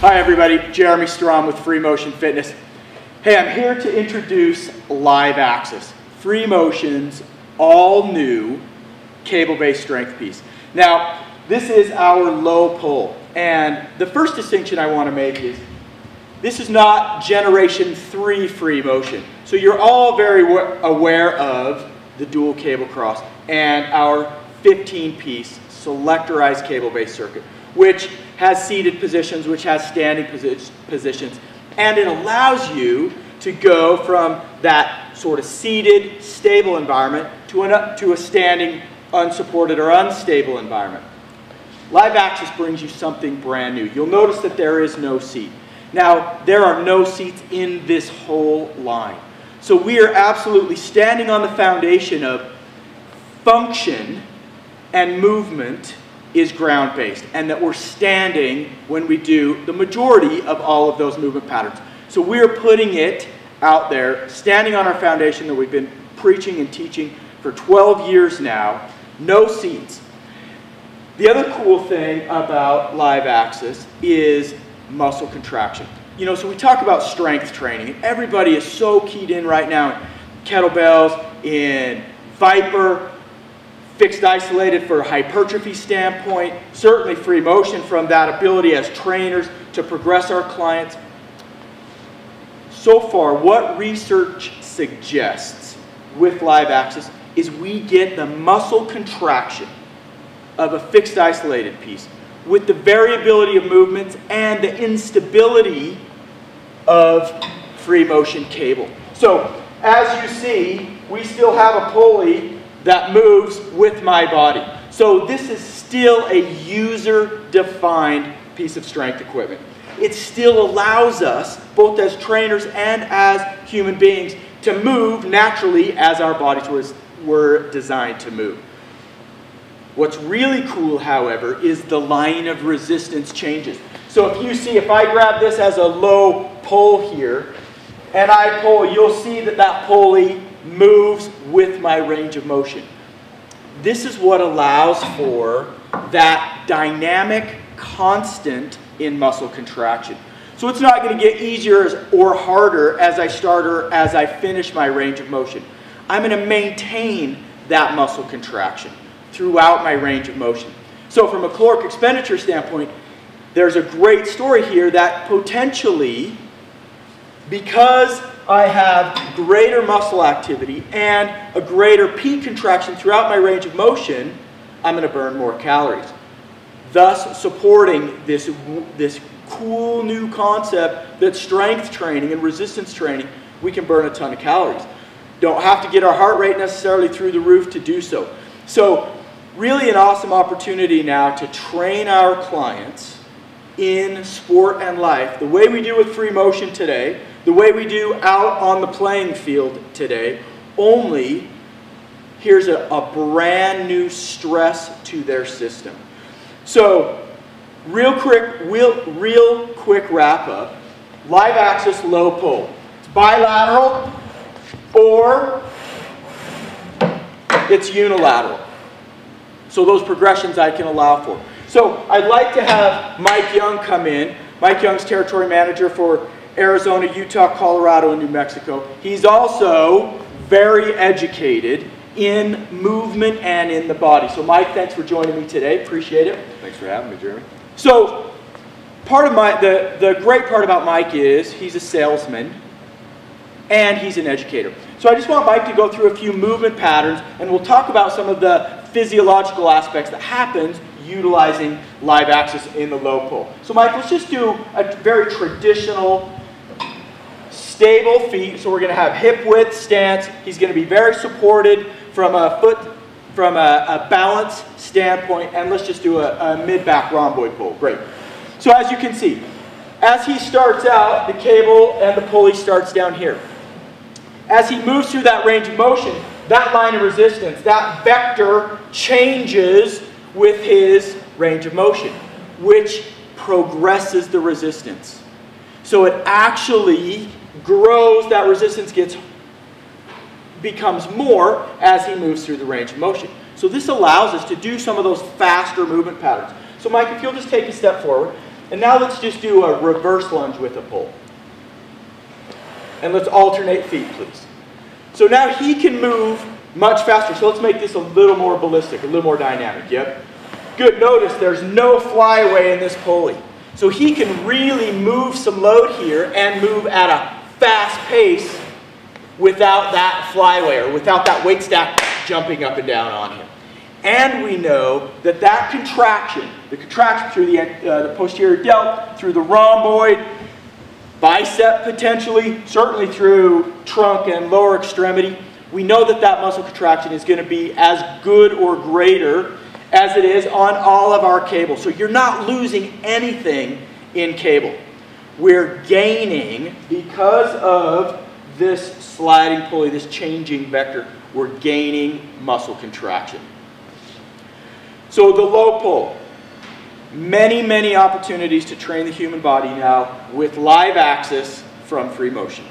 Hi everybody, Jeremy Strom with Free Motion Fitness. Hey, I'm here to introduce Live Axis, Free Motion's all-new cable-based strength piece. Now, this is our low pull, and the first distinction I want to make is this is not Generation 3 Free Motion. So you're all very aware of the dual cable cross and our 15-piece selectorized cable-based circuit, which has seated positions, which has standing positions, and it allows you to go from that sort of seated, stable environment to a standing, unsupported or unstable environment. Live Axis brings you something brand new. You'll notice that there is no seat. Now, there are no seats in this whole line. So we are absolutely standing on the foundation of function and movement is ground-based, and that we're standing when we do the majority of all of those movement patterns. So we're putting it out there, standing on our foundation that we've been preaching and teaching for 12 years now, no seats. The other cool thing about Live Axis is muscle contraction. You know, so we talk about strength training. Everybody is so keyed in right now in kettlebells, in Viper, fixed isolated for a hypertrophy standpoint, certainly free motion from that ability as trainers to progress our clients. So far, what research suggests with Live Axis is we get the muscle contraction of a fixed isolated piece with the variability of movements and the instability of free motion cable. So as you see, we still have a pulley that moves with my body. So this is still a user-defined piece of strength equipment. It still allows us, both as trainers and as human beings, to move naturally as our bodies were designed to move. What's really cool, however, is the line of resistance changes. So if you see, if I grab this as a low pull here, and I pull, you'll see that that pulley moves with my range of motion. This is what allows for that dynamic constant in muscle contraction. So it's not going to get easier or harder as I start or as I finish my range of motion. I'm going to maintain that muscle contraction throughout my range of motion. So from a caloric expenditure standpoint, there's a great story here that potentially, because I have greater muscle activity and a greater peak contraction throughout my range of motion, I'm going to burn more calories. Thus supporting this cool new concept that strength training and resistance training, we can burn a ton of calories. Don't have to get our heart rate necessarily through the roof to do so. So really an awesome opportunity now to train our clients in sport and life the way we do with free motion today, the way we do out on the playing field today, only here's a brand new stress to their system. So real quick wrap up. Live Axis low pull. It's bilateral or it's unilateral. So those progressions I can allow for. So I'd like to have Mike Young come in. Mike Young's territory manager for Arizona, Utah, Colorado, and New Mexico. He's also very educated in movement and in the body. So Mike, thanks for joining me today. Appreciate it. Thanks for having me, Jeremy. So part of the great part about Mike is he's a salesman and he's an educator. So I just want Mike to go through a few movement patterns, and we'll talk about some of the physiological aspects that happens utilizing Live Axis in the low pull. So Mike, let's just do a very traditional stable feet. So we're going to have hip width stance. He's going to be very supported from a balance standpoint, and let's just do a mid-back rhomboid pull. Great. So as you can see, as he starts out, the cable and the pulley starts down here. As he moves through that range of motion, that line of resistance, that vector changes with his range of motion, which progresses the resistance. So it actually grows, that resistance becomes more as he moves through the range of motion. So this allows us to do some of those faster movement patterns. So Mike, if you'll just take a step forward. And now let's just do a reverse lunge with a pull. And let's alternate feet, please. So now he can move much faster. So let's make this a little more ballistic, a little more dynamic. Yep. Good. Notice there's no flyaway in this pulley. So he can really move some load here and move at a fast pace without that flyaway or without that weight stack jumping up and down on him. And we know that that contraction, the contraction through the posterior delt, through the rhomboid, bicep potentially, certainly through trunk and lower extremity, we know that that muscle contraction is going to be as good or greater as it is on all of our cables. So you're not losing anything in cable. We're gaining because of this sliding pulley, this changing vector. We're gaining muscle contraction. So the low pull. Many, many opportunities to train the human body now with live axis from free motion.